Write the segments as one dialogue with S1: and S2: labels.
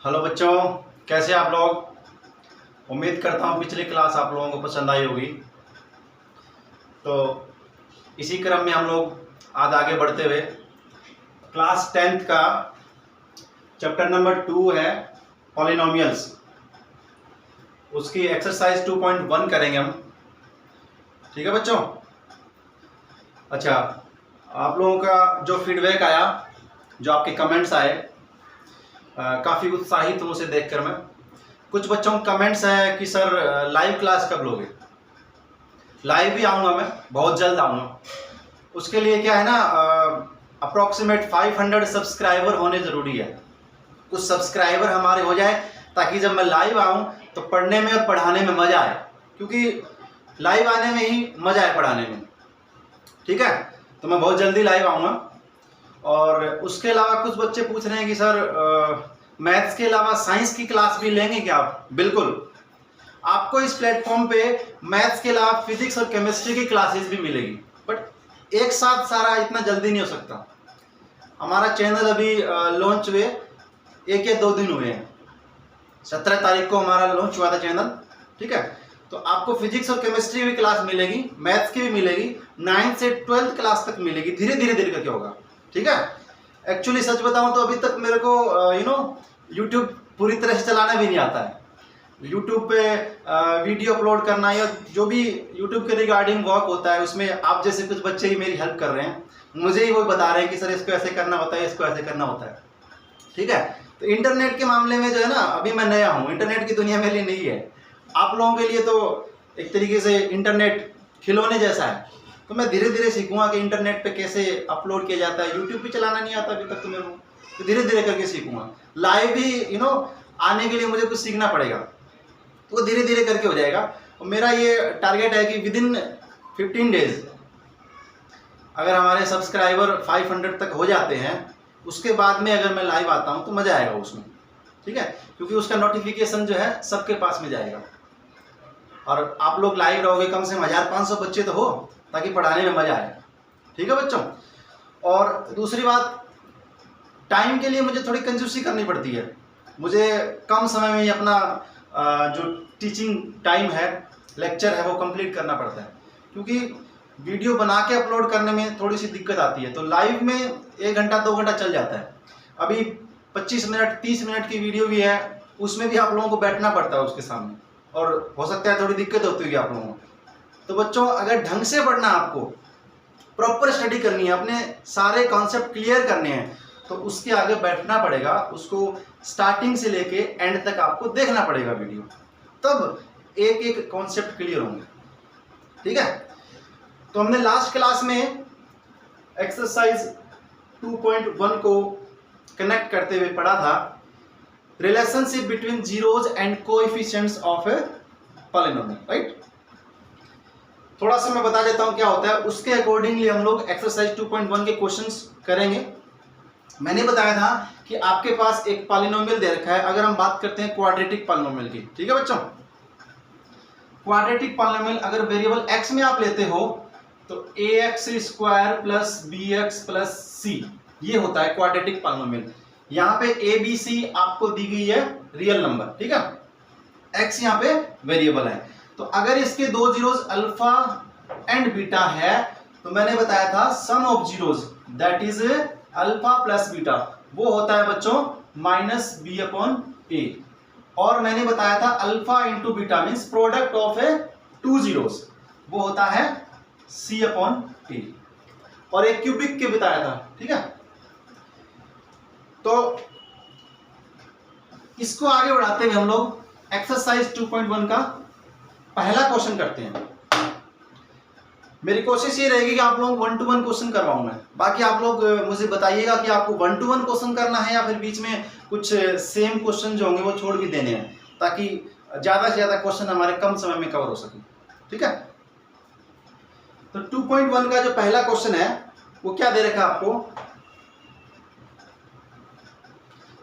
S1: Hello बच्चों, कैसे आप लोग। उम्मीद करता हूँ पिछली क्लास आप लोगों को पसंद आई होगी। तो इसी क्रम में हम लोग आज आगे बढ़ते हुए क्लास 10th का चैप्टर नंबर 2 है पॉलिनोमियल्स, उसकी एक्सरसाइज 2.1 करेंगे हम। ठीक है बच्चों। अच्छा, आप लोगों का जो फीडबैक आया, जो आपके कमेंट्स आए, काफ़ी उत्साहित हूँ उसे देखकर मैं। कुछ बच्चों के कमेंट्स है कि सर लाइव क्लास कब लोगे। लाइव भी आऊँगा मैं, बहुत जल्द आऊँगा। उसके लिए क्या है ना, अप्रॉक्सीमेट 500 सब्सक्राइबर होने ज़रूरी है। कुछ सब्सक्राइबर हमारे हो जाए ताकि जब मैं लाइव आऊँ तो पढ़ने में और पढ़ाने में मज़ा आए, क्योंकि लाइव आने में ही मज़ा है पढ़ाने में। ठीक है, तो मैं बहुत जल्दी लाइव आऊँगा। और उसके अलावा कुछ बच्चे पूछ रहे हैं कि सर मैथ्स के अलावा साइंस की क्लास भी लेंगे क्या आप। बिल्कुल, आपको इस प्लेटफॉर्म पे मैथ्स के अलावा फिजिक्स और केमिस्ट्री की क्लासेस भी मिलेगी, बट एक साथ सारा इतना जल्दी नहीं हो सकता। हमारा चैनल अभी लॉन्च हुए 1 या 2 दिन हुए हैं। 17 तारीख को हमारा लॉन्च हुआ था चैनल। ठीक है, तो आपको फिजिक्स और केमिस्ट्री की भी क्लास मिलेगी, मैथ्स की भी मिलेगी, 9th से 12th क्लास तक मिलेगी। धीरे धीरे करके होगा। ठीक है, एक्चुअली सच बताऊं तो अभी तक मेरे को यूट्यूब पूरी तरह से चलाना भी नहीं आता है। यूट्यूब पे वीडियो अपलोड करना या जो भी यूट्यूब के रिगार्डिंग वर्क होता है, उसमें आप जैसे कुछ बच्चे ही मेरी हेल्प कर रहे हैं, मुझे ही वो बता रहे हैं कि सर इसको ऐसे करना होता है, इसको ऐसे करना होता है। ठीक है, तो इंटरनेट के मामले में जो है ना, अभी मैं नया हूँ, इंटरनेट की दुनिया मेरे लिए नहीं है। आप लोगों के लिए तो एक तरीके से इंटरनेट खिलौने जैसा है। तो मैं धीरे धीरे सीखूंगा कि इंटरनेट पे कैसे अपलोड किया जाता है। यूट्यूब पे चलाना नहीं आता अभी तक तो मेरे को, तो धीरे धीरे करके सीखूंगा। लाइव भी आने के लिए मुझे कुछ सीखना पड़ेगा, तो वो धीरे धीरे करके हो जाएगा। और मेरा ये टारगेट है कि विदिन 15 डेज अगर हमारे सब्सक्राइबर 500 तक हो जाते हैं, उसके बाद में अगर मैं लाइव आता हूँ तो मज़ा आएगा उसमें। ठीक है, क्योंकि उसका नोटिफिकेशन जो है सबके पास में जाएगा। और आप लोग लाइव रहोगे, कम से कम 1500 बच्चे तो हो, ताकि पढ़ाने में मज़ा आए। ठीक है बच्चों। और दूसरी बात, टाइम के लिए मुझे थोड़ी कंजूसी करनी पड़ती है। मुझे कम समय में ही अपना जो टीचिंग टाइम है, लेक्चर है, वो कंप्लीट करना पड़ता है, क्योंकि वीडियो बना के अपलोड करने में थोड़ी सी दिक्कत आती है। तो लाइव में 1 घंटा 2 घंटा चल जाता है। अभी 25 मिनट 30 मिनट की वीडियो भी है, उसमें भी आप लोगों को बैठना पड़ता है उसके सामने, और हो सकता है थोड़ी दिक्कत होती होगी आप लोगों को। तो बच्चों, अगर ढंग से पढ़ना, आपको प्रॉपर स्टडी करनी है, अपने सारे कॉन्सेप्ट क्लियर करने हैं, तो उसके आगे बैठना पड़ेगा। उसको स्टार्टिंग से लेके एंड तक आपको देखना पड़ेगा वीडियो, तब एक एक कॉन्सेप्ट क्लियर होंगे। ठीक है, तो हमने लास्ट क्लास में एक्सरसाइज 2.1 को कनेक्ट करते हुए पढ़ा था relationship between zeros and coefficients of a polynomial. Right, थोड़ा सा मैं बता देता हूं क्या होता है, उसके अकॉर्डिंगली हम लोग एक्सरसाइज 2.1 के क्वेश्चंस करेंगे। मैंने बताया था कि आपके पास एक पॉलिनोमियल दे रखा है। अगर हम बात करते हैं क्वाड्रेटिक पॉलिनोमियल की, ठीक है बच्चों, क्वाड्रेटिक पॉलिनोमियल अगर वेरिएबल x में आप लेते हो तो ax² plus bx plus c, ये होता है क्वाड्रेटिक पॉलिनोमियल। यहाँ पे a b c आपको दी गई है रियल नंबर। ठीक है, x यहाँ पे वेरिएबल है। तो अगर इसके 2 जीरोज अल्फा एंड बीटा है, तो मैंने बताया था sum of zeros that is alpha plus beta, वो होता है बच्चों -b/a। और मैंने बताया था alpha into beta means product of a 2 zeros, वो होता है c/a। और एक क्यूबिक के बताया था। ठीक है, तो इसको आगे बढ़ाते हुए हम लोग एक्सरसाइज 2.1 का पहला क्वेश्चन करते हैं। मेरी कोशिश ये रहेगी कि आप लोग 1 to 1 क्वेश्चन करवाऊं मैं। बाकी आप लोग मुझे बताइएगा कि आपको 1 to 1 क्वेश्चन करना है या फिर बीच में कुछ सेम क्वेश्चन जो होंगे वो छोड़ भी देने हैं, ताकि ज्यादा से ज्यादा क्वेश्चन हमारे कम समय में कवर हो सके। ठीक है, तो 2.1 का जो पहला क्वेश्चन है वो क्या दे रखा है आपको।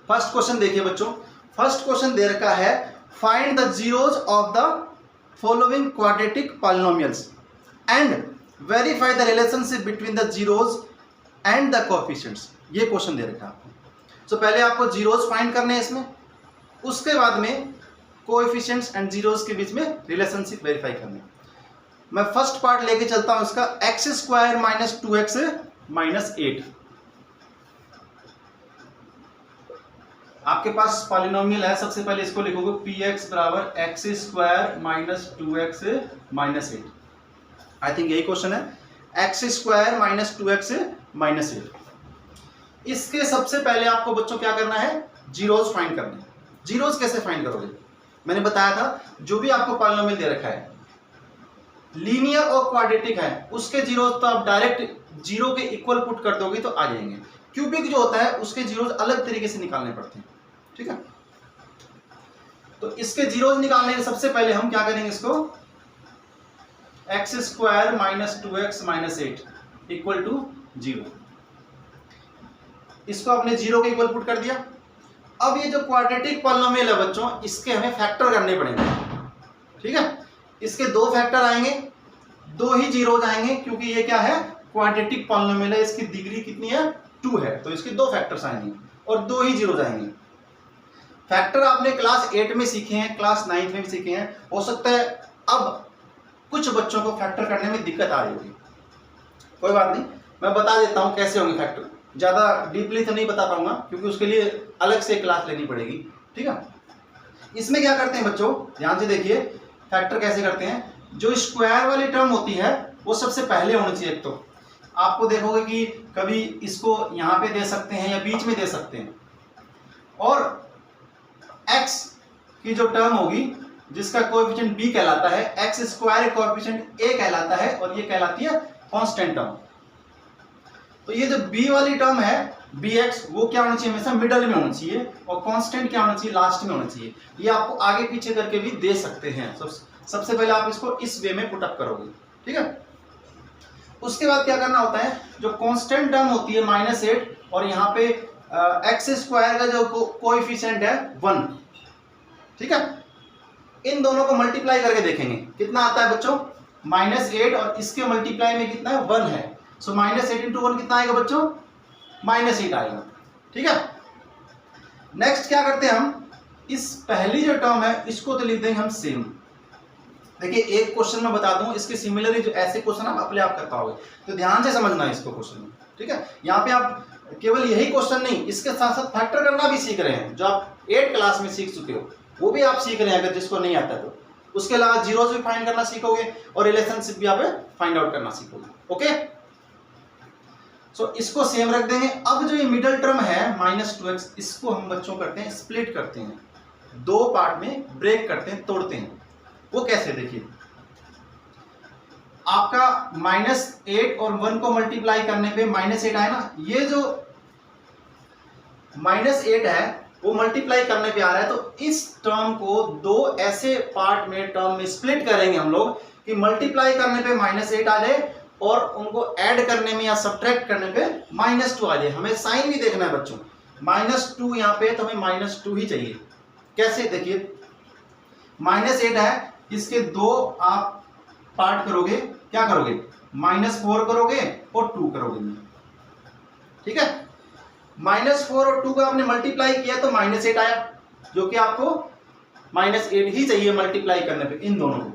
S1: फर्स्ट क्वेश्चन देखिए बच्चों, फर्स्ट क्वेश्चन दे रखा है find the zeros of the following quadratic polynomials and verify the relationship between the zeros and the coefficients. ये क्वेश्चन दे रखा है आपको। तो पहले आपको जीरोज फाइंड करने हैं इसमें, उसके बाद में कोएफिशिएंट्स एंड जीरोस के बीच में रिलेशनशिप वेरीफाई करनी। मैं फर्स्ट पार्ट लेके चलता हूं इसका, x square minus 2x minus 8। आपके पास पॉलिनोमियल है, सबसे पहले इसको लिखोगे px बराबर x square minus 2x minus 8। I think यही क्वेश्चन है, x square minus 2x minus 8। इसके सबसे पहले आपको बच्चों क्या करना है, जीरोस फाइंड करने हैं। जीरोस कैसे फाइंड करोगे, मैंने बताया था जो भी आपको पॉलिनोमियल दे रखा है लीनियर और क्वाड्रेटिक है, उसके जीरोस तो आप डायरेक्ट जीरो के इक्वल पुट कर दोगे तो आ जाएंगे। क्यूबिक जो होता है उसके जीरोस अलग तरीके से निकालने पड़ते हैं, ठीक है। तो इसके जीरोस निकालने के सबसे पहले हम क्या करेंगे, इसको x square minus 2x minus 8 equal to 0, इसको आपने जीरो के इक्वल पुट कर दिया। अब ये जो क्वाड्रेटिक पॉलिनोमियल है बच्चों, इसके हमें फैक्टर करने पड़ेंगे, ठीक है। इसके दो फैक्टर आएंगे, दो ही जीरोज आएंगे, क्योंकि ये क्या है, क्वाड्रेटिक पॉलिनोमियल है, इसकी डिग्री कितनी है, 2 है, तो इसके दो फैक्टर्स आएंगे और दो ही जीरोज आएंगे। फैक्टर आपने क्लास 8 में सीखे हैं, क्लास 9 में भी सीखे हैं, हो सकता है अब कुछ बच्चों को फैक्टर करने में दिक्कत आ रही होगी, कोई बात नहीं, मैं बता देता हूं कैसे होंगे फैक्टर। ज्यादा डीपली तो नहीं बता पाऊंगा क्योंकि उसके लिए अलग से क्लास लेनी पड़ेगी, ठीक है। इसमें क्या करते हैं बच्चों, ध्यान से देखिए फैक्टर कैसे करते हैं। जो स्क्वायर वाली टर्म होती है वो सबसे पहले होनी चाहिए। एक तो आपको देखोगे कि कभी इसको यहां पे दे सकते हैं या बीच में दे सकते हैं, और x की जो टर्म होगी जिसका कोएफिशिएंट b कहलाता है, एक्स स्क्वायर कोएफिशिएंट a कहलाता है, और ये कहलाती है कांस्टेंट टर्म। तो ये जो b वाली टर्म है bx, वो क्या होना चाहिए, हमेशा मिडल में होना चाहिए, और कांस्टेंट क्या होना चाहिए, लास्ट में होना चाहिए। ये आपको आगे पीछे करके भी दे सकते हैं। सबसे पहले आप इसको इस वे में पुट अप करोगे, ठीक है। उसके बाद क्या करना होता है, जो कांस्टेंट टर्म होती है -8, और यहाँ पे एक्स स्क्वायर का जो कोएफिशिएंट है 1, ठीक है, इन दोनों को मल्टीप्लाई करके देखेंगे कितना आता है बच्चों, -8, और इसके मल्टीप्लाई में कितना है, 1 है। सो -8 इंटू 1 कितना आएगा बच्चों, -8 आएगा, ठीक है। नेक्स्ट क्या करते हैं हम, इस पहली जो टर्म है इसको तो लिख देंगे हम सेम। देखिए एक क्वेश्चन मैं बता दूं, इसके सिमिलर जो ऐसे क्वेश्चन आप अपने आप कर पाओगे, तो ध्यान से समझना है इसको क्वेश्चन में, ठीक है। यहाँ पे आप केवल यही क्वेश्चन नहीं, इसके साथ साथ फैक्टर करना भी सीख रहे हैं, जो आप 8 क्लास में सीख चुके हो वो भी आप सीख रहे हैं, अगर जिसको नहीं आता तो। उसके अलावा जीरोस भी फाइंड करना सीखोगे और रिलेशनशिप भी आप फाइंड आउट करना सीखोगे, ओके। सो इसको सेम रख देंगे। अब जो ये मिडल टर्म है -2x, इसको हम बच्चों करते हैं स्प्लिट करते हैं, दो पार्ट में ब्रेक करते हैं, तोड़ते हैं। वो कैसे, देखिए आपका -8 और 1 को मल्टीप्लाई करने पे -8 आए ना, ये जो -8 है वो मल्टीप्लाई करने पे आ रहा है, तो इस टर्म को दो ऐसे पार्ट में टर्म में स्प्लिट करेंगे हम लोग कि मल्टीप्लाई करने पे -8 आ जाए और उनको ऐड करने में या सब्ट्रैक्ट करने पे -2 आ जाए। हमें साइन भी देखना है बच्चों, -2 यहाँ पे, तो हमें -2 ही चाहिए। कैसे, देखिए -8 है, इसके दो आप पार्ट करोगे, क्या करोगे, -4 करोगे और 2 करोगे, ठीक है। -4 और 2 का आपने मल्टीप्लाई किया तो -8 आया, जो कि आपको -8 ही चाहिए मल्टीप्लाई करने पे इन दोनों को।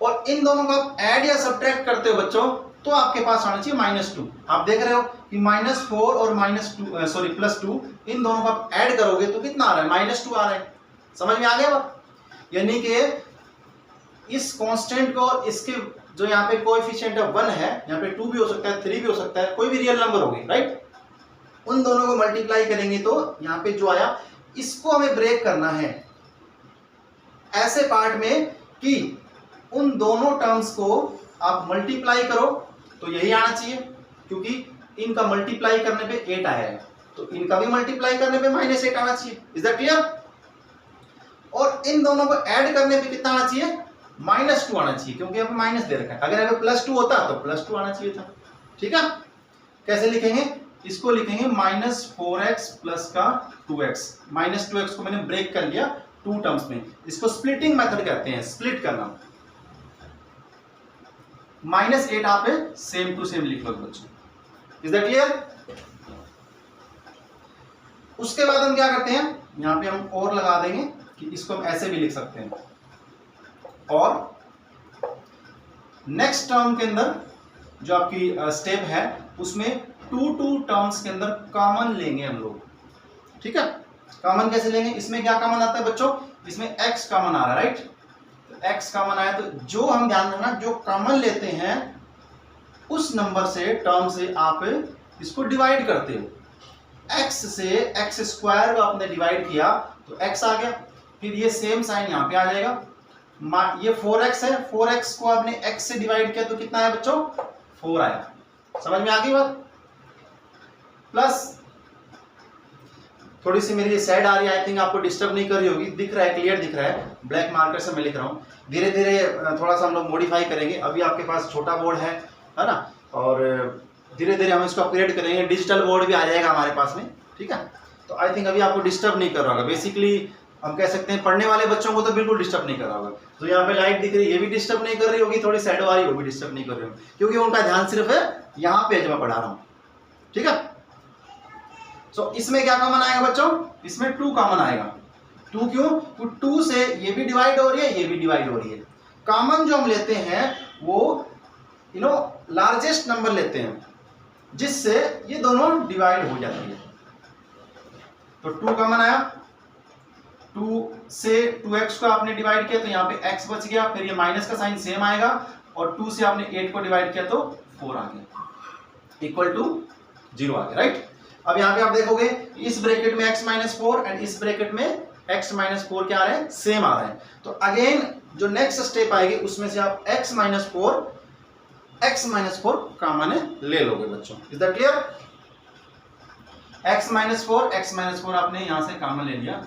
S1: और इन दोनों को आप ऐड या सब्ट्रैक्ट करते हो बच्चों, तो आपके पास आना चाहिए -2। आप देख रहे हो कि -4 और +2, इन दोनों को आप ऐड करोगे तो कितना आ रहा है, -2 आ रहा है। समझ में आ गया बात, यानी कि इस कांस्टेंट को, इसके जो यहाँ पे कोएफिशिएंट है 1 है, यहाँ पे 2 भी हो सकता है, 3 भी हो सकता है, कोई भी रियल नंबर होगी, राइट। उन दोनों को मल्टीप्लाई करेंगे तो यहाँ पे जो आया, इसको हमें ब्रेक करना है ऐसे पार्ट में कि उन दोनों टर्म्स को आप मल्टीप्लाई करो तो यही आना चाहिए, क्योंकि इनका मल्टीप्लाई करने पे 8 आया है, तो इनका भी मल्टीप्लाई करने पे -8 आना चाहिए। Is that clear. और इन दोनों को ऐड करने पे कितना आना चाहिए, -2 आना चाहिए, क्योंकि यहाँ पे माइनस दे रखा है। अगर यहाँ पे +2 होता तो +2 आना चाहिए था, ठीक है। कैसे लिखेंगे, इसको लिखेंगे -4x प्लस का 2x। -2x को मैंने ब्रेक कर लिया 2 टर्म्स में, इसको स्प्लिटिंग मेथड कहते हैं, स्प्लिट करना। -8 आप सेम टू सेम लिख लो बच्चों। Is that clear. उसके बाद हम क्या करते हैं, यहाँ पे हम और लगा देंगे कि इसको हम ऐसे भी लिख सकते हैं। और नेक्स्ट टर्म के अंदर जो आपकी स्टेप है उसमें 2 टर्म्स के अंदर कॉमन लेंगे हम लोग, ठीक है। कॉमन कैसे लेंगे, इसमें क्या कॉमन आता है बच्चों, इसमें x कॉमन आ रहा है, राइट। तो x कॉमन आया तो जो हम ध्यान रखना, जो कॉमन लेते हैं उस नंबर से, टर्म से आप इसको डिवाइड करते हो। x से x स्क्वायर को आपने डिवाइड किया तो x आ गया, फिर ये सेम साइन यहाँ पे आ जाएगा। ये 4x है, 4x को आपने x से डिवाइड किया तो कितना आया बच्चों, 4 आया। समझ में आ गई बात। प्लस थोड़ी सी मेरी साइड आ रही है, आई थिंक आपको डिस्टर्ब नहीं कर रही होगी, दिख रहा है, क्लियर दिख रहा है, ब्लैक मार्कर से मैं लिख रहा हूँ। धीरे धीरे थोड़ा सा हम लोग मॉडिफाई करेंगे। अभी आपके पास छोटा बोर्ड है ना, और धीरे धीरे हम इसको अपग्रेड करेंगे, डिजिटल बोर्ड भी आ जाएगा हमारे पास में, ठीक है। तो आई थिंक अभी आपको डिस्टर्ब नहीं कर रहा होगा। बेसिकली हम कह सकते हैं पढ़ने वाले बच्चों को तो बिल्कुल डिस्टर्ब नहीं कर रहा होगा। तो यहाँ पे लाइट दिख रही है, ये भी डिस्टर्ब नहीं कर रही होगी, थोड़ी साइड वाली वो भी डिस्टर्ब नहीं कर रही होगी, क्योंकि उनका ध्यान सिर्फ है यहाँ पे जो मैं पढ़ा रहा हूँ, ठीक है। सो इसमें क्या कॉमन आएगा बच्चों, इसमें 2 कॉमन आएगा। 2 क्यों, तो 2 से ये भी डिवाइड हो रही है, ये भी डिवाइड हो रही है। कॉमन जो हम लेते हैं वो लार्जेस्ट नंबर लेते हैं, जिससे ये दोनों डिवाइड हो जाती है। तो 2 कॉमन आया, 2 से 2x को आपने डिवाइड किया तो यहाँ पे x बच गया, फिर ये माइनस का साइन सेम आएगा, और 2 से आपने 8 को डिवाइड किया तो 4 आ गया, इक्वल टू 0 आ गया, राइट। अब यहाँ पे आप देखोगे इस ब्रैकेट में x माइनस 4 एंड इस ब्रैकेट में x माइनस 4 क्या आ रहे हैं, सेम आ रहे हैं। तो अगेन जो नेक्स्ट स्टेप आएगी उसमें से आप x माइनस 4 कॉमन ले लोगे बच्चों। Is that clear. x minus 4 आपने यहां से कॉमन ले लिया।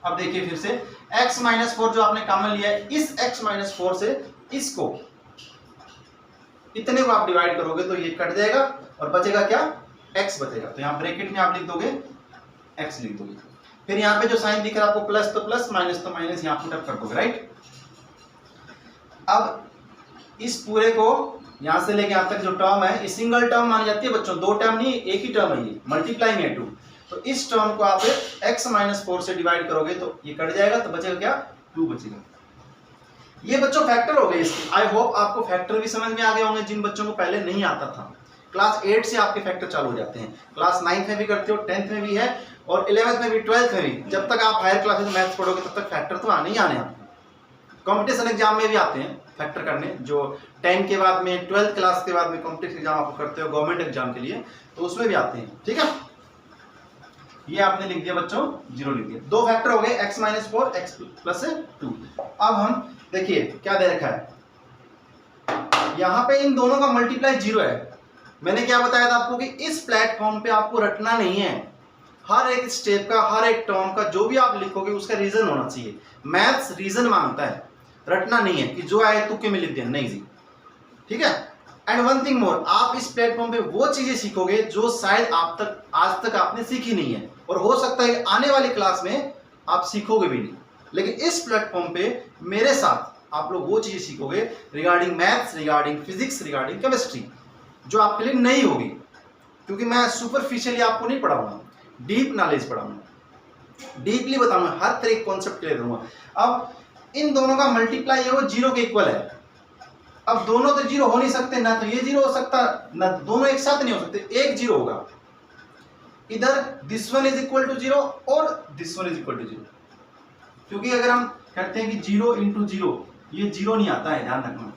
S1: अब देखिए फिर से x माइनस 4 जो आपने कॉमन लिया है, इस x माइनस 4 से इसको इतने को आप डिवाइड करोगे तो ये कट जाएगा और बचेगा क्या, x बचेगा। तो यहाँ ब्रैकेट में आप लिख दोगे x लिख दोगे, फिर यहाँ पे जो साइन दिख रहा है आपको प्लस तो प्लस, माइनस तो माइनस, यहाँ पुट अप कर दोगे, राइट। अब इस पूरे को यहाँ से लेके यहाँ तक जो टर्म है, ये सिंगल टर्म मानी जाती है बच्चों, 2 टर्म नहीं, एक ही टर्म है, ये मल्टीप्लाई में है 2। तो इस टर्म को आप x माइनस 4 से डिवाइड करोगे तो ये कट जाएगा, तो बचेगा क्या, 2 बचेगा। ये बच्चों फैक्टर हो गए इसके। आई होप आपको फैक्टर भी समझ में आ गए होंगे, जिन बच्चों को पहले नहीं आता था। क्लास 8 से आपके फैक्टर चालू हो जाते हैं, क्लास 9th में भी करते हो, 10th में भी है, और 11th में भी, 12th में भी। जब तक आप हायर क्लासेस में मैथ्स पढ़ोगे तब तक फैक्टर तो आने ही आने आपको। कंपटीशन एग्जाम में भी आते हैं फैक्टर करने, जो 10 के बाद में, 12th क्लास के बाद में कंपटीशन एग्जाम आप करते हो गवर्नमेंट एग्जाम के लिए, तो उसमें भी आते हैं, ठीक है। ये आपने लिख दिया बच्चों, 0 लिख दिया। 2 फैक्टर हो गए, x माइनस 4, x प्लस 2। अब हम देखिए क्या दे रखा है, यहां पे इन दोनों का मल्टीप्लाई 0 है। मैंने क्या बताया था आपको कि इस प्लेटफॉर्म पे आपको रटना नहीं है, हर एक स्टेप का, हर एक टर्म का जो भी आप लिखोगे उसका रीजन होना चाहिए। मैथ्स रीजन मांगता है, रटना नहीं है कि जो आए तुक्के में लिख दिया, नहीं जी, ठीक है। एंड वन थिंग मोर, आप इस प्लेटफॉर्म पे वो चीजें सीखोगे जो शायद आज तक आपने सीखी नहीं है, और हो सकता है आने वाली क्लास में आप सीखोगे भी नहीं, लेकिन इस प्लेटफॉर्म पे मेरे साथ आप लोग वो चीजें सीखोगे regarding maths, regarding physics, regarding chemistry, जो आपके लिए नई होगी, क्योंकि मैं सुपरफिशियली आपको नहीं पढ़ाऊंगा, डीप नॉलेज पढ़ाऊंगा, डीपली बताऊंगा, हर तरह के कॉन्सेप्ट क्लियर करूंगा। अब इन दोनों का मल्टीप्लाई है वो 0 के इक्वल है। अब दोनों तो 0 हो नहीं सकते, ना तो ये 0 हो सकता, ना दोनों एक साथ नहीं हो सकते, एक 0 होगा। इधर this one is equal to 0 और this one is equal to 0, क्योंकि अगर हम कहते हैं कि 0 इंटू 0, ये 0 नहीं आता है, ध्यान रखना।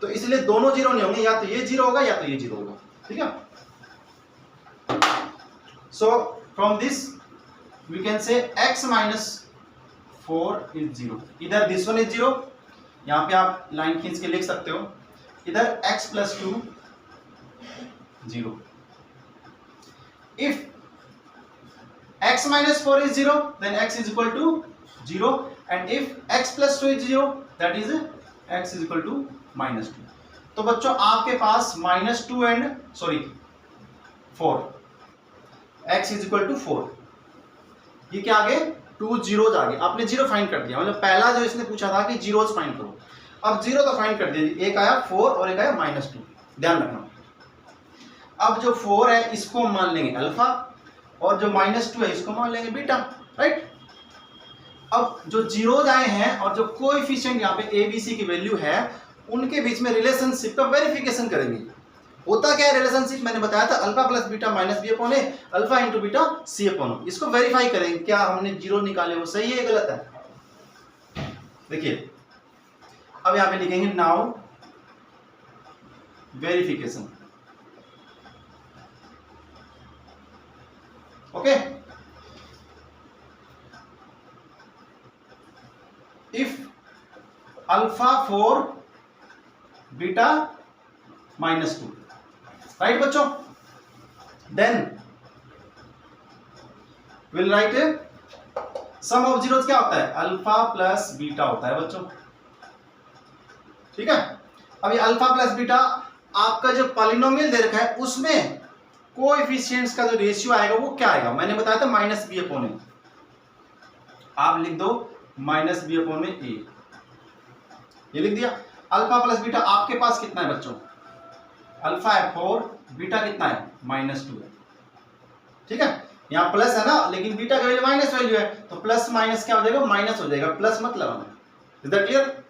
S1: तो इसलिए दोनों 0 नहीं होंगे, या तो ये 0 होगा या तो ये 0 होगा, ठीक है। So from this we can say x minus 4 is 0। इधर दिस वन इज 0, यहां पे आप लाइन खींच के लिख सकते हो, इधर x plus 2 0। If x minus 4 is 0, then x is equal to 0, and if x plus 2 is 0, that is x is equal to minus 2। तो बच्चों आपके पास -2 and 4, x is equal to 4, ये क्या आ गए, 2 zeros आ गए। आपने 0 फाइंड कर दिया, मतलब पहला जो इसने पूछा था कि zeros फाइंड करो, अब 0 तो फाइंड कर दिया, एक आया 4 और एक आया -2, ध्यान रखना। अब जो 4 है इसको मान लेंगे अल्फा, और जो -2 है इसको मान लेंगे बीटा, राइट। अब जो जीरोज आए हैं और जो कोएफिशिएंट यहाँ पे ए बी सी की वैल्यू है उनके बीच में रिलेशनशिप का वेरिफिकेशन करेंगे। होता क्या है रिलेशनशिप, मैंने बताया था alpha plus beta minus B upon A, alpha into beta C upon O. इसको वेरीफाई करेंगे क्या हमने जीरो निकाले वो सही है गलत है। देखिए अब यहां पे लिखेंगे now verification, okay. If alpha for beta -2, right बच्चों, then will write sum of zeros क्या होता है, अल्फा प्लस बीटा होता है बच्चों, ठीक है। अब ये अल्फा प्लस बीटा आपका जो पॉलिनोमियल दे रखा है उसमें कोएफिशिएंट्स का जो रेशियो आएगा वो क्या आएगा, मैंने बताया था -b अपॉन ए, आप लिख दो -b अपॉन में ए, ये लिख दिया। अल्फा प्लस बीटा आपके पास कितना है बच्चों, अल्फा है 4, बीटा कितना है -2 है, ठीक है। यहाँ प्लस है ना लेकिन बीटा का वैल्यू माइनस वैल्यू है तो प्लस माइनस क्या हो जाएगा, माइनस हो जाएगा, प्लस मत लगाना, is that clear.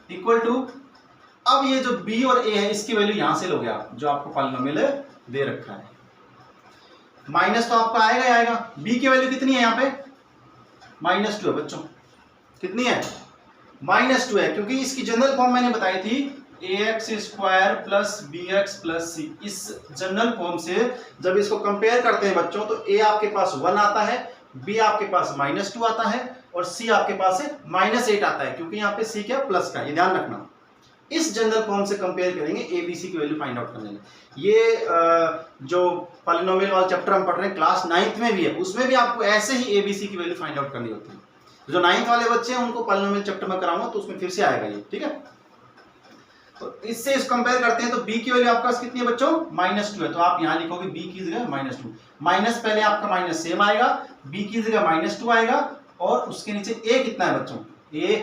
S1: Equal to, अब ये जो b और a है इसकी वैल्यू यहां से लोगे आप जो आपको पॉलिनोमियल दे रखा है, माइनस तो आपका आएगा ही आएगा। b की वैल्यू कितनी है यहाँ पे, -2 है बच्चों, कितनी है, -2 है, क्योंकि इसकी जनरल फॉर्म मैंने बताई थी ax² plus bx plus c। इस जनरल फॉर्म से जब इसको कंपेयर करते हैं बच्चों तो a आपके पास 1 आता है, b आपके पास -2 आता है और c आपके पास है -8 आता है, क्योंकि यहाँ पे c क्या प्लस का, ये ध्यान रखना। इस जनरल फॉर्म से कंपेयर करेंगे a b c की वैल्यू फाइंड आउट करने में। ये जो पॉलिनोमियल वाला चैप्टर हम पढ़ रहे हैं क्लास 9th में भी है, उसमें भी आपको ऐसे ही a b c की वैल्यू फाइंड आउट करनी होती है। जो 9th वाले बच्चे हैं उनको पॉलिनोमियल चैप्टर में कराऊंगा तो उसमें फिर से आएगा ये, ठीक है। तो इससे इस कंपेयर करते हैं तो b की वैल्यू आपके पास कितनी है बच्चों, -2 है, तो आप यहां लिखोगे b की जगह -2, माइनस पहले आपका माइनस सेम आएगा, b की जगह -2 आएगा और उसके नीचे a कितना है बच्चों, a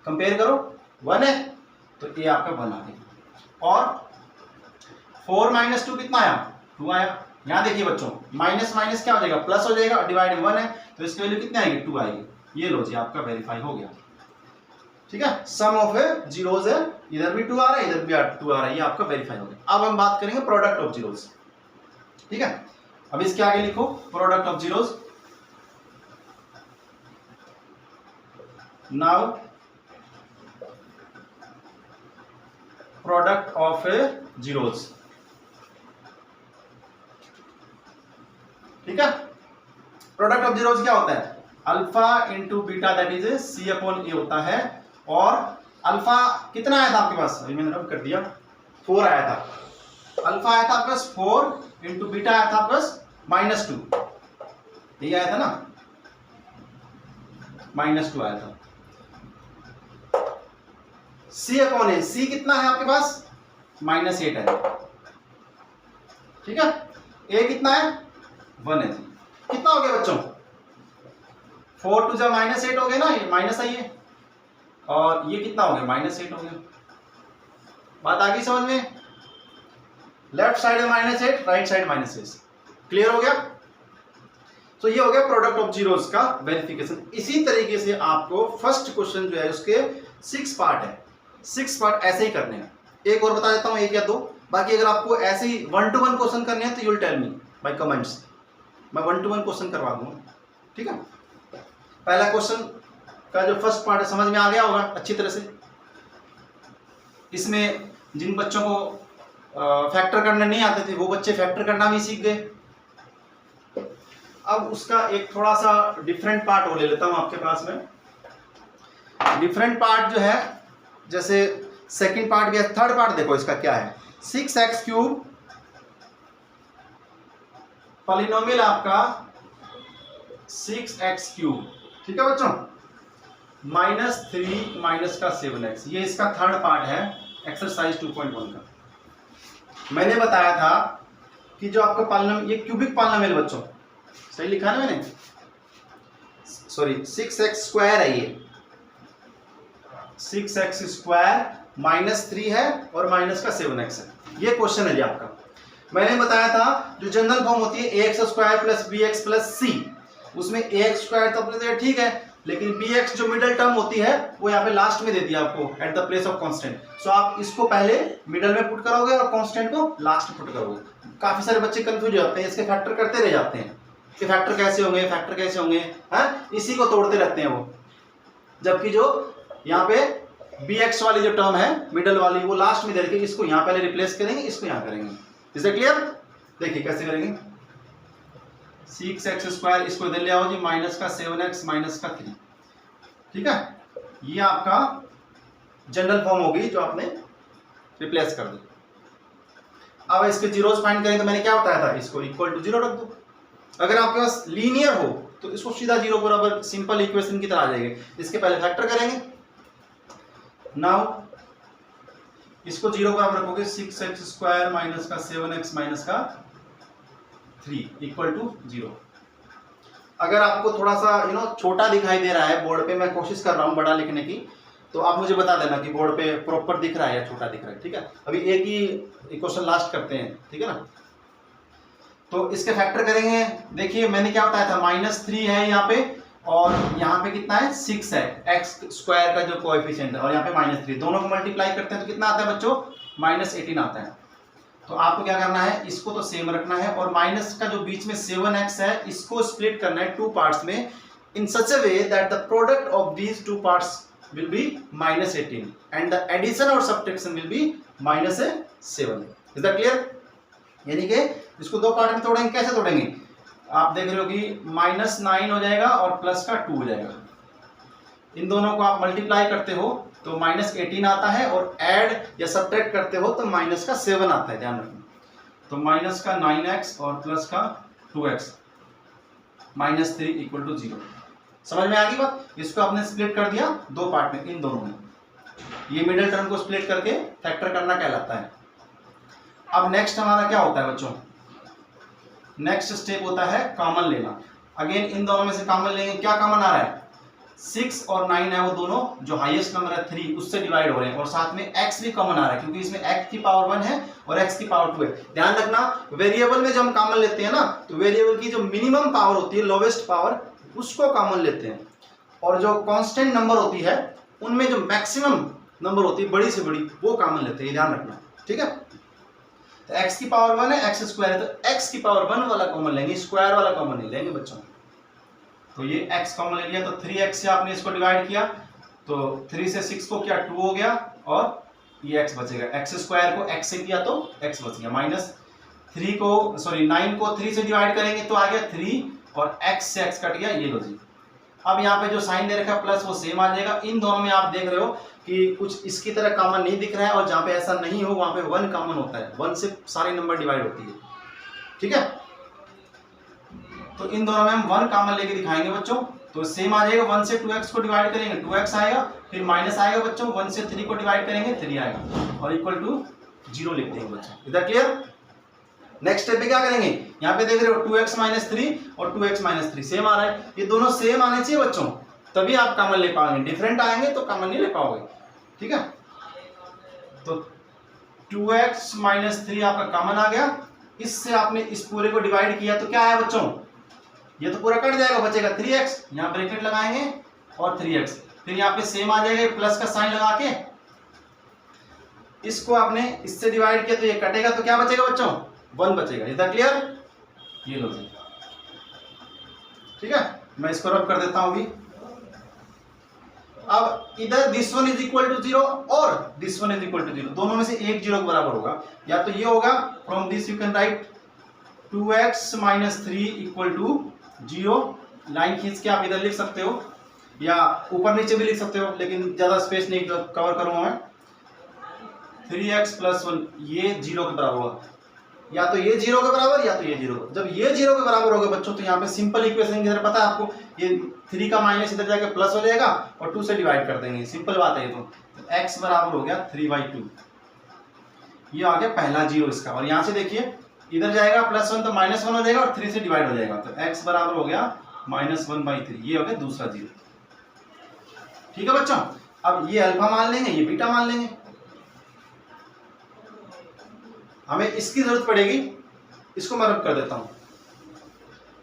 S1: कंपेयर करो 1 है तो a आपका 1 आ गया, और 4 - 2 कितना आया, 2 आया। यहां देखिए बच्चों माइनस माइनस क्या हो जाएगा, प्लस हो जाएगा, डिवाइड 1 है तो इसकी वैल्यू कितनी आएगी, 2 आएगी। ये लो जी आपका वेरीफाई हो गया, ठीक है। सम ऑफ जीरोस है, इधर भी 2 आ रहा है इधर भी 2 आ रहा है, ये आपका वेरीफाई हो गया। अब हम बात करेंगे प्रोडक्ट ऑफ जीरोस, ठीक है। अब इसके आगे लिखो product of zeros. Now product of zeros, ठीक है। प्रोडक्ट ऑफ जीरोस क्या होता है, alpha into beta that is C upon A होता है, और अल्फा कितना आया था आपके पास, अभी मैंने रब कर दिया, 4 आया था, अल्फा आया था आपके पास 4 इंटू बीटा आया था आपके पास -2, ये आया था ना, -2 आया था। सी अपॉन ए, सी कितना है आपके पास, -8 है, ठीक है। ए कितना है, 1 है, कितना हो गया बच्चों, 4 टू जब -8 हो गया ना, ये माइनस आई है, और ये कितना हो गया, -8 हो गया। बात आ गई समझ में, लेफ्ट साइड में -8, राइट साइड -6, क्लियर हो गया। तो ये हो गया प्रोडक्ट ऑफ जीरोस का वेरिफिकेशन। इसी तरीके से आपको फर्स्ट क्वेश्चन जो है उसके 6 पार्ट है, 6 पार्ट ऐसे ही करने हैं। एक और बता देता हूं, 1 या 2, बाकी अगर आपको ऐसे ही 1-to-1 क्वेश्चन करने हैं तो you will tell me by comments, मैं 1-to-1 क्वेश्चन करवा दूंगा, ठीक है। पहला क्वेश्चन का जो फर्स्ट पार्ट है समझ में आ गया होगा अच्छी तरह से। इसमें जिन बच्चों को फैक्टर करने नहीं आते थे वो बच्चे फैक्टर करना भी सीख गए। अब उसका एक थोड़ा सा डिफरेंट पार्ट और ले लेता हूं आपके पास में। डिफरेंट पार्ट जो है, जैसे सेकंड पार्ट भी है, थर्ड पार्ट देखो इसका क्या है, 6x³ पॉलिनोमियल आपका 6x³, ठीक है बच्चों, -3 माइनस का 7x, ये इसका थर्ड पार्ट है एक्सरसाइज 2.1 का। मैंने बताया था कि जो आपका पॉलिनोमियल, ये क्यूबिक पॉलिनोमियल बच्चों, सही लिखा है ना मैंने, सॉरी 6x² है ये, 6x² -3 है और माइनस का 7x है। ये क्वेश्चन है जी आपका। मैंने बताया था जो जनरल फॉर्म होती है ax square plus bx plus c, उसमें ax स्क्वायर तो अपने जगह ठीक है, लेकिन bx जो मिडल टर्म होती है वो यहाँ पे लास्ट में दे दिया आपको at the place of constant. So आप इसको पहले मिडल में पुट करोगे और कांस्टेंट को लास्ट पुट करोगे। काफी सारे बच्चे कंफ्यूज हो जाते हैं, इसके फैक्टर करते रह जाते हैं कि फैक्टर कैसे होंगे, फैक्टर कैसे होंगे, हैं, इसी को तोड़ते रहते हैं वो। जबकि जो यहाँ पे bx वाली जो टर्म है मिडल वाली वो लास्ट में दे रखी है, इसको यहाँ पहले रिप्लेस करेंगे, इसको यहाँ करेंगे। Is it clear? देखिए कैसे करेंगे। 6x स्क्वायर इसको इधर ले आओ जी, माइनस का 7x माइनस का 3, ठीक है। ये आपका जनरल फॉर्म होगी जो आपने रिप्लेस कर दी। अब इसके जीरोस फाइंड करें तो मैंने क्या बताया था, इसको इक्वल टू 0 रख दो। अगर आपके पास लीनियर हो तो इसको सीधा 0 बराबर सिंपल इक्वेशन की तरह आ जाएंगे। इसके पहले फैक्टर करेंगे, नाउ इसको 0 बराबर रखोगे 6x स्क्वायर माइनस का 7x माइनस का 3 इक्वल टू 0। अगर आपको थोड़ा सा छोटा दिखाई दे रहा है बोर्ड पे, मैं कोशिश कर रहा हूँ बड़ा लिखने की, तो आप मुझे बता देना कि बोर्ड पे प्रॉपर दिख रहा है या छोटा दिख रहा है, ठीक है। अभी एक ही क्वेश्चन लास्ट करते हैं, ठीक है ना। तो इसके फैक्टर करेंगे, देखिए मैंने क्या बताया था, -3 है यहाँ पे और यहाँ पे कितना है 6 है, एक्स स्क्वायर का जो कोएफिशिएंट है, और यहाँ पे -3, दोनों को मल्टीप्लाई करते हैं तो कितना आता है बच्चों, -18 आता है। तो आपको क्या करना है, इसको तो सेम रखना है और माइनस का जो बीच में 7x है इसको स्प्लिट करना है 2 पार्ट्स में in such a way that the product of these 2 parts will be -18 and the addition or subtraction will be -7। is that clear? यानी कि इसको 2 पार्ट में तोड़ेंगे, कैसे तोड़ेंगे, आप देख रहे हो कि -9 हो जाएगा और प्लस का 2 हो जाएगा। इन दोनों को आप मल्टीप्लाई करते हो तो -18 आता है और ऐड या सब्ट्रैक्ट करते हो तो माइनस का 7 आता है, ध्यान रखना। तो माइनस का 9x और प्लस का 2x -3 इक्वल टू 0। समझ में आ गई बात? इसको आपने स्प्लिट कर दिया 2 पार्ट में, इन दोनों में। ये मिडिल टर्म को स्प्लिट करके फैक्टर करना कहलाता है। अब नेक्स्ट हमारा क्या होता है बच्चों, नेक्स्ट स्टेप होता है कॉमन लेना। अगेन इन दोनों में से कॉमन लेंगे, क्या कॉमन आ रहा है, 6 और 9 है वो दोनों, जो हाईएस्ट नंबर है 3 उससे डिवाइड हो रहे हैं और साथ में x भी कॉमन आ रहा है क्योंकि इसमें x की पावर 1 है और x की पावर 2 है। ध्यान रखना वेरिएबल में जब हम कॉमन लेते हैं ना तो वेरिएबल की जो मिनिमम पावर होती है, लोवेस्ट पावर, उसको कॉमन लेते हैं, और जो कांस्टेंट नंबर होती है उनमें जो मैक्सिमम नंबर होती है बड़ी से बड़ी वो कॉमन लेते हैं, ध्यान रखना, ठीक है। तो x की पावर 1 है, x स्क्वायर है, तो x की पावर 1 वाला कॉमन लेंगे, स्क्वायर वाला कॉमन नहीं लेंगे बच्चों। तो ये x कॉमन ले लिया तो 3x से आपने इसको डिवाइड किया तो 3 से 6 को क्या 2 हो गया और ये x बचेगा। x स्क्वायर को x से किया तो x बच गया, -3 को सॉरी 9 को 3 से डिवाइड करेंगे तो आ गया 3 और x से x कट गया, ये लो जी। अब यहाँ पे जो साइन दे रखा है प्लस वो सेम आ जाएगा। इन दोनों में आप देख रहे हो कि कुछ इसकी तरह कॉमन नहीं दिख रहा है और जहाँ पे ऐसा नहीं हो वहाँ पे 1 कॉमन होता है, 1 से सारे नंबर डिवाइड होती है, ठीक है। तो इन दोनों में हम 1 कॉमन लेके दिखाएंगे बच्चों, तो सेम आ जाएगा। 1 से 2x को डिवाइड करेंगे 2x आएगा, फिर माइनस आएगा बच्चों, 1 से 3 को डिवाइड करेंगे 3 आएगा और इक्वल टू 0 लिख देंगे बच्चों। इधर क्लियर? नेक्स्ट स्टेप पे क्या करेंगे, यहाँ पे देख रहे हो 2x - 3 और 2x - 3 सेम आ रहा है, ये दोनों सेम आने चाहिए बच्चों तभी आप कॉमन ले पाओगे, डिफरेंट आएंगे तो कॉमन नहीं ले पाओगे, ठीक है। तो 2x - 3 आपका कॉमन आ गया, इससे आपने इस पूरे को डिवाइड किया तो क्या है बच्चों, ये तो पूरा कट जाएगा, बचेगा 3x, यहाँ ब्रैकेट लगाएंगे और 3x, फिर यहाँ पे सेम आ जाएगा, प्लस का साइन लगा के इसको आपने इससे डिवाइड किया तो ये कटेगा तो क्या बचेगा बच्चों, 1 बचेगा। इधर क्लियर? ये लो जी, ठीक है। मैं इसको रब कर देता हूं अभी। अब इधर this one is equal to 0 और this one is equal to 0, दोनों में से एक 0 के बराबर होगा। या तो ये होगा, from this you can write 2x - 3 equal to 0, line खींच के आप इधर लिख सकते हो या ऊपर नीचे भी लिख सकते हो, लेकिन ज्यादा स्पेस नहीं कवर करूंगा मैं। 3x + 1 ये 0 के बराबर होगा, या तो ये 0 के बराबर या तो ये 0। जब ये 0 के बराबर होगा बच्चों तो यहाँ पे सिंपल इक्वेशन की तरह पता है आपको, ये 3 का माइनस इधर जाके प्लस हो जाएगा और 2 से डिवाइड कर देंगे, सिंपल बात है ये। तो x बराबर हो गया 3/2, ये आ गया पहला 0 इसका। और यहाँ से देखिए इधर जाएगा +1 तो -1 हो जाएगा और 3 से डिवाइड हो जाएगा, तो x बराबर हो गया -1/3, ये हो गया दूसरा 0, ठीक है बच्चों। अब ये अल्फा मान लेंगे, ये बीटा मान लेंगे। हमें इसकी जरूरत पड़ेगी, इसको मैं रब कर देता हूं।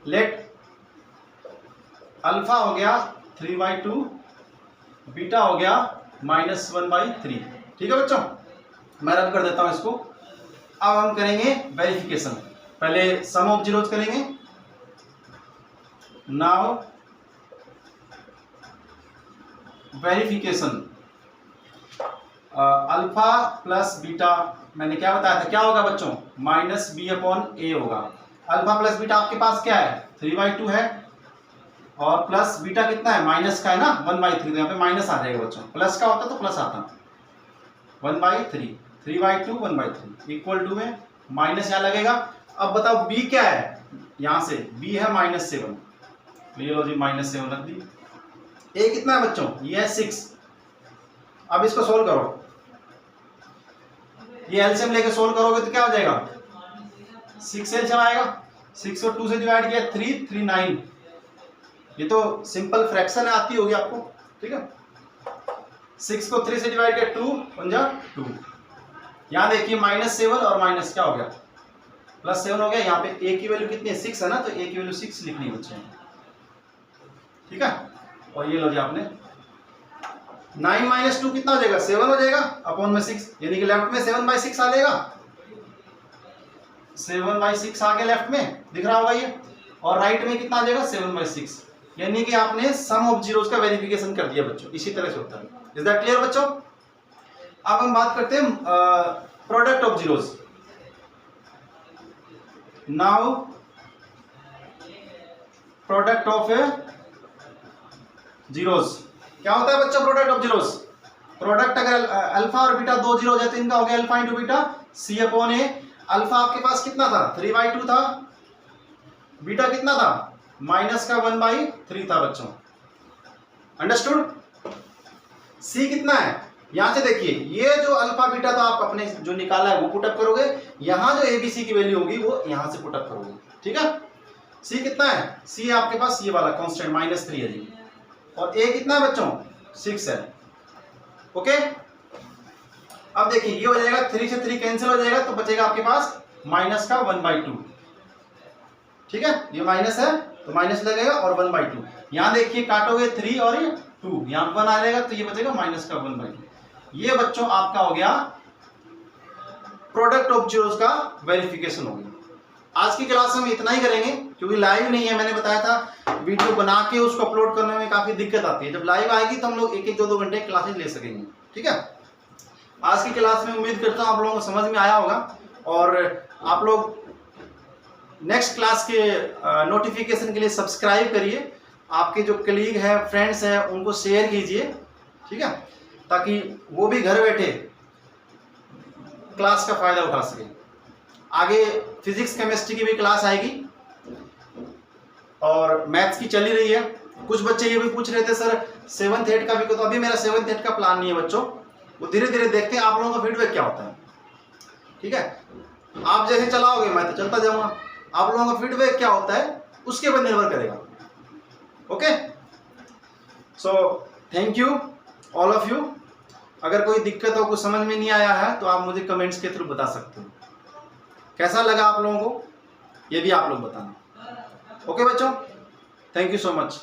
S1: लेट अल्फा हो गया 3/2, बीटा हो गया -1/3। ठीक है बच्चों, मैं रब कर देता हूं इसको। अब हम करेंगे वेरिफिकेशन। पहले सम ऑफ जीरोज करेंगे। Now verification, alpha plus beta, मैंने क्या बताया था, क्या होगा बच्चों, -b/a होगा। अल्फा प्लस बीटा आपके पास क्या है, 3/2 है, और प्लस बीटा कितना है, माइनस का है ना, 1/3, तो यहाँ पे माइनस आ जाएगा बच्चों। प्लस का होता तो प्लस आता, 1/3, 3/2 1/3 इक्वल टू में माइनस यहाँ लगेगा। अब बताओ b क्या है, यहाँ से b है -7, तो ये लो जी -7 रख दी। a कितना है बच्चों, ये है 6। अब इसको सोल्व करो, ये एलसीएम लेके सोल्व करोगे तो क्या हो जाएगा, 6 एलसीएम आएगा। 6 को 2 से डिवाइड किया 3, 3 9। ये तो सिंपल फ्रैक्शन आती होगी आपको, ठीक है। 6 को 3 से डिवाइड किया 2, 1 जा 2। यहाँ देखिए -7 और माइनस क्या हो गया, +7 हो गया। यहाँ पे a की वैल्यू कितनी है, 6 है ना, तो a की वैल्यू 6 लिखनी है बच्चे, ठीक है। और ये लो जी आपने 9 - 2 कितना हो जाएगा, 7 हो जाएगा अपॉन में 6, यानी कि लेफ्ट में 7/6 आ जाएगा। 7/6 आ गया लेफ्ट में, दिख रहा होगा ये, और राइट में कितना आ जाएगा, 7/6, यानी कि आपने सम ऑफ जीरोज का वेरिफिकेशन कर दिया बच्चों। इसी तरह से होता है। इज दैट क्लियर बच्चों? अब हम बात करते हैं product of zeros. Now product of zeros क्या होता है बच्चों, प्रोडक्ट ऑफ जीरोज। प्रोडक्ट अगर अल्फा और बीटा दो जीरो हो जाए तो इनका हो गया alpha into beta c/a। Alpha आपके पास कितना था, 3/2 था, बीटा कितना था, -1/3 था बच्चों। अंडरस्टूड? c कितना है, यहां से देखिए, ये जो अल्फा बीटा तो आप अपने जो निकाला है वो पुटअप करोगे, यहां जो abc की वैल्यू होगी वो यहां से पुटअप करोगे, ठीक है। c कितना है, c है आपके पास ये वाला कांस्टेंट -3 है जी, और a कितना है बच्चों, 6 है। ओके, अब देखिए ये हो जाएगा 3 से 3 कैंसिल हो जाएगा, तो बचेगा आपके पास -1/2, ठीक है। ये माइनस है तो माइनस लगेगा, और 1/2 यहां देखिए काटोगे 3 और ये 2, यहां 1 आ जाएगा, तो ये बचेगा -1/2। ये बच्चों आपका हो गया प्रोडक्ट ऑफ जीरोज का वेरिफिकेशन हो गया। आज की क्लास में इतना ही करेंगे, क्योंकि लाइव नहीं है, मैंने बताया था वीडियो बना के उसको अपलोड करने में काफी दिक्कत आती है। जब लाइव आएगी तो हम लोग 1-1, 2-2 घंटे क्लासेज ले सकेंगे, ठीक है। आज की क्लास में उम्मीद करता हूं आप लोगों को समझ में आया होगा, और आप लोग नेक्स्ट क्लास के नोटिफिकेशन के लिए सब्सक्राइब करिए, आपके जो कलीग हैं, फ्रेंड्स हैं, उनको शेयर कीजिए, ठीक है, ताकि वो भी घर बैठे क्लास का फायदा उठा सके। आगे फिजिक्स केमिस्ट्री की भी क्लास आएगी, और मैथ्स की चली रही है। कुछ बच्चे ये भी पूछ रहे थे सर 7th 8th का भी, तो अभी मेरा 7th 8th का प्लान नहीं है बच्चों, वो धीरे धीरे देखते हैं आप लोगों का फीडबैक क्या होता है, ठीक है। आप जैसे चलाओगे मैं तो चलता जाऊंगा, आप लोगों का फीडबैक क्या होता है उसके ऊपर निर्भर करेगा। Okay, so thank you all of you. अगर कोई दिक्कत हो, कुछ समझ में नहीं आया है, तो आप मुझे कमेंट्स के थ्रू बता सकते हो। कैसा लगा आप लोगों को ये भी आप लोग बताना। ओके बच्चों, थैंक यू सो मच।